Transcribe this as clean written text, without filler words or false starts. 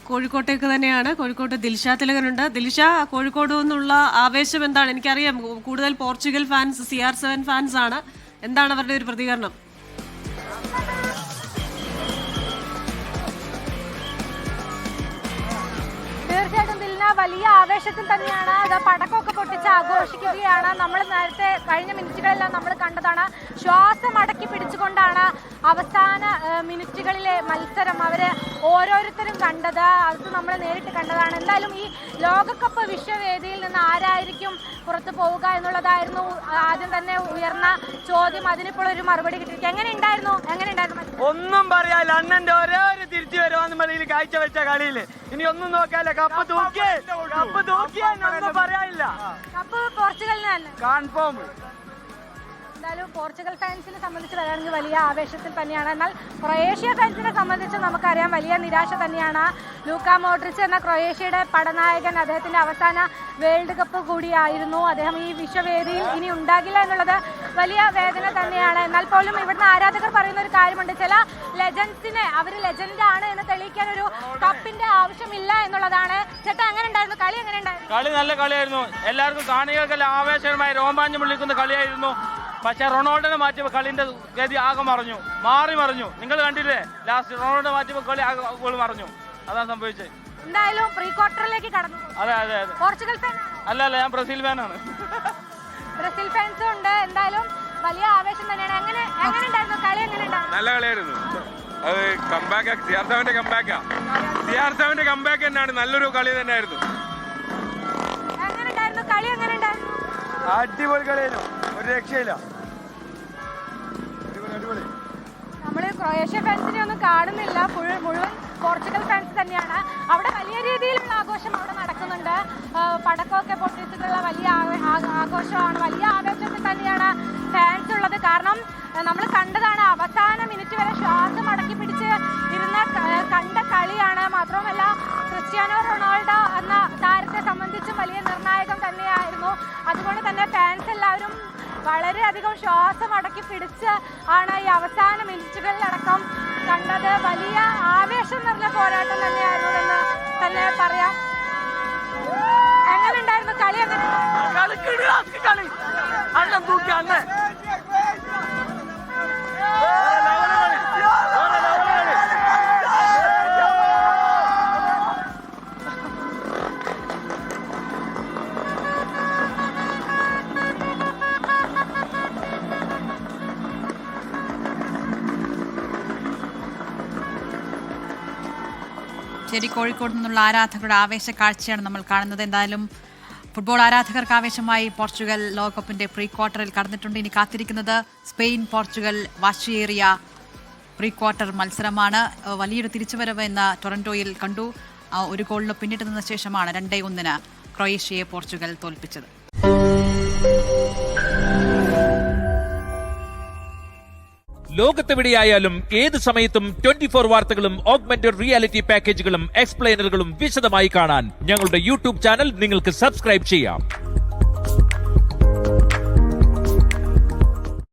കോഴിക്കോട്ടേക്ക് തന്നെയാണ്. കോഴിക്കോട്ട് ദിൽഷ തിലകനുണ്ട്. ദിൽഷ, കോഴിക്കോട് നിന്നുള്ള ആവേശം എന്താണ്? എനിക്കറിയാം കൂടുതൽ പോർച്ചുഗൽ ഫാൻസ് CR7 ഫാൻസ് ആണ്. എന്താണ് അവരുടെ ഒരു പ്രതികരണം? തീർച്ചയായിട്ടും ദിൽന, വലിയ ആവേശത്തിൽ തന്നെയാണ്. അത് പടക്കമൊക്കെ പൊട്ടിച്ച് ആഘോഷിക്കുകയാണ്. നമ്മൾ നേരത്തെ കഴിഞ്ഞ മിനിറ്റുകളെല്ലാം നമ്മൾ കണ്ടതാണ്. ശ്വാസം അടക്കി പിടിച്ചുകൊണ്ടാണ് അവസാന മിനിറ്റുകളിലെ മത്സരം അവര് ഓരോരുത്തരും കണ്ടത്. അത് നമ്മൾ നേരിട്ട് കണ്ടതാണ്. എന്തായാലും ഈ ലോകകപ്പ് വിശ്വവേദിയിൽ നിന്ന് ആരായിരിക്കും പുറത്തു പോവുക എന്നുള്ളതായിരുന്നു ആദ്യം തന്നെ ഉയർന്ന ചോദ്യം. അതിനിപ്പോൾ ഒരു മറുപടി കിട്ടിയിരിക്കും. എങ്ങനെ ഉണ്ടായിരുന്നു? ഒന്നും പറയാല്ല. അണ്ണന്റെ ഒരേ ഒരു തിരിച്ചു വരുവാന്ന് മലയിൽ കാഴ്ചവെച്ച കളിയിൽ ഇനി ഒന്നും നോക്കാല്ല. കപ്പ് തൂക്കിയൊന്നും പറയാനില്ല. കപ്പ് പോർച്ചുഗലിന് തന്നെ കൺഫേം. എന്തായാലും പോർച്ചുഗൽ ഫാൻസിനെ സംബന്ധിച്ച് പറയുകയാണെങ്കിൽ വലിയ ആവേശത്തിൽ തന്നെയാണ്. എന്നാൽ ക്രൊയേഷ്യ ഫാൻസിനെ സംബന്ധിച്ച് നമുക്കറിയാം വലിയ നിരാശ തന്നെയാണ്. ലൂക്ക മോഡ്രിച്ച് എന്ന ക്രൊയേഷ്യയുടെ പടനായകൻ, അദ്ദേഹത്തിന്റെ അവസാന വേൾഡ് കപ്പ് കൂടിയായിരുന്നു. അദ്ദേഹം ഈ വിശ്വവേദിയിൽ ഇനി ഉണ്ടാകില്ല എന്നുള്ളത് വലിയ വേദന തന്നെയാണ്. എന്നാൽ പോലും ഇവിടുന്ന് ആരാധകർ പറയുന്ന ഒരു കാര്യമുണ്ട്, ചില ലെജൻസിനെ അവർ ലെജൻഡാണ് എന്ന് തെളിയിക്കാൻ ഒരു കപ്പിന്റെ ആവശ്യമില്ല എന്നുള്ളതാണ്. ചേട്ടാ, എങ്ങനെ ഉണ്ടായിരുന്നു കളി? എങ്ങനെ ഉണ്ടായിരുന്നു? കളി നല്ല കളിയായിരുന്നു. എല്ലാവർക്കും കാണികൾക്കെല്ലാം ആവേശകരമായി രോമാഞ്ചം വിളിക്കുന്ന കളിയായിരുന്നു. പക്ഷെ റൊണാൾഡോനെ മാറ്റിയപ്പോൾ കളിന്റെ ഗതി ആകെ മറിഞ്ഞു. നിങ്ങൾ കണ്ടില്ലേ, ലാസ്റ്റ് റൊണാൾഡോ മാറ്റിയപ്പോൾ കളി ആകെ മറിഞ്ഞു. അതാണ് സംഭവിച്ചത്. എന്തായാലും പ്രീ ക്വാർട്ടറിലേക്ക് കടന്നു. അതെ. പോർച്ചുഗൽ ഫാൻ അല്ല, ഞാൻ ബ്രസീൽ ഫാനാണ്. ബ്രസീൽ ഫാൻസും ഉണ്ട്. എന്തായാലും വലിയ ആവേശം തന്നെയാണ്. എങ്ങനെ ഉണ്ടായിരുന്നു കളി? എങ്ങനെ ഉണ്ടായിരുന്നു? നല്ല കളിയായിരുന്നു. അത് കംബാക്ക്, CR7ന്റെ കംബാക്ക് തന്നെയാണ്. നല്ലൊരു കളി തന്നെയായിരുന്നു. എങ്ങനെ ഉണ്ടായിരുന്നു കളി? എങ്ങനെ ഉണ്ടായിരുന്നു? അടിപൊളി കളിയായിരുന്നു. ഒരു രക്ഷയില്ല. നമ്മള് ക്രൊയേഷ്യ ഫാൻസിനെ ഒന്നും കാണുന്നില്ല. മുഴുവൻ പോർച്ചുഗൽ ഫാൻസ് തന്നെയാണ്. അവിടെ വലിയ രീതിയിലുള്ള ആഘോഷം അവിടെ നടക്കുന്നുണ്ട്. പടക്കമൊക്കെ പൊട്ടിച്ചിട്ടുള്ള വലിയ ആഘോഷമാണ്. വലിയ ആവേശത്തിൽ തന്നെയാണ് ഫാൻസ് ഉള്ളത്. കാരണം നമ്മൾ കണ്ടതാണ്, അവസാന മിനിറ്റ് വരെ ശ്വാസം അടക്കി പിടിച്ച് കണ്ട കളിയാണ്. മാത്രമല്ല, ക്രിസ്ത്യാനോ റൊണാൾഡോ എന്ന താരത്തെ സംബന്ധിച്ചും വലിയ നിർണായകം തന്നെയായിരുന്നു. അതുകൊണ്ട് തന്നെ ഫാൻസ് എല്ലാവരും വളരെയധികം ശ്വാസം അടക്കി പിടിച്ച് ആണ് ഈ അവസാന മിനിറ്റുകളിലടക്കം കണ്ടത്. വലിയ ആവേശം നിറഞ്ഞ പോരാട്ടം തന്നെയായിരുന്നു എന്ന് തന്നെ പറയാം. എങ്ങനെ ഉണ്ടായിരുന്നു കളി? ശരി, കോഴിക്കോട് നിന്നുള്ള ആരാധകരുടെ ആവേശ കാഴ്ചയാണ് നമ്മൾ കാണുന്നത്. എന്തായാലും ഫുട്ബോൾ ആരാധകർക്ക് ആവേശമായി പോർച്ചുഗൽ ലോകകപ്പിന്റെ പ്രീ ക്വാർട്ടറിൽ കടന്നിട്ടുണ്ട്. ഇനി കാത്തിരിക്കുന്നത് സ്പെയിൻ പോർച്ചുഗൽ വാശിയേറിയ പ്രീ ക്വാർട്ടർ മത്സരമാണ്. വലിയൊരു തിരിച്ചുവരവ് ഇന്ന് ടൊറന്റോയിൽ കണ്ടു. ഒരു ഗോളിന് പിന്നിട്ട് നിന്ന ശേഷമാണ് 2-1 ക്രൊയേഷ്യയെ പോർച്ചുഗൽ തോൽപ്പിച്ചത്. ലോകത്തെവിടെയായാലും ഏത് സമയത്തും 24 വാർത്തകളും ഓഗ്മെന്റഡ് റിയാലിറ്റി പാക്കേജുകളും എക്സ്പ്ലെയിനറുകളും വിശദമായി കാണാൻ ഞങ്ങളുടെ യൂട്യൂബ് ചാനൽ നിങ്ങൾക്ക് സബ്സ്ക്രൈബ് ചെയ്യാം.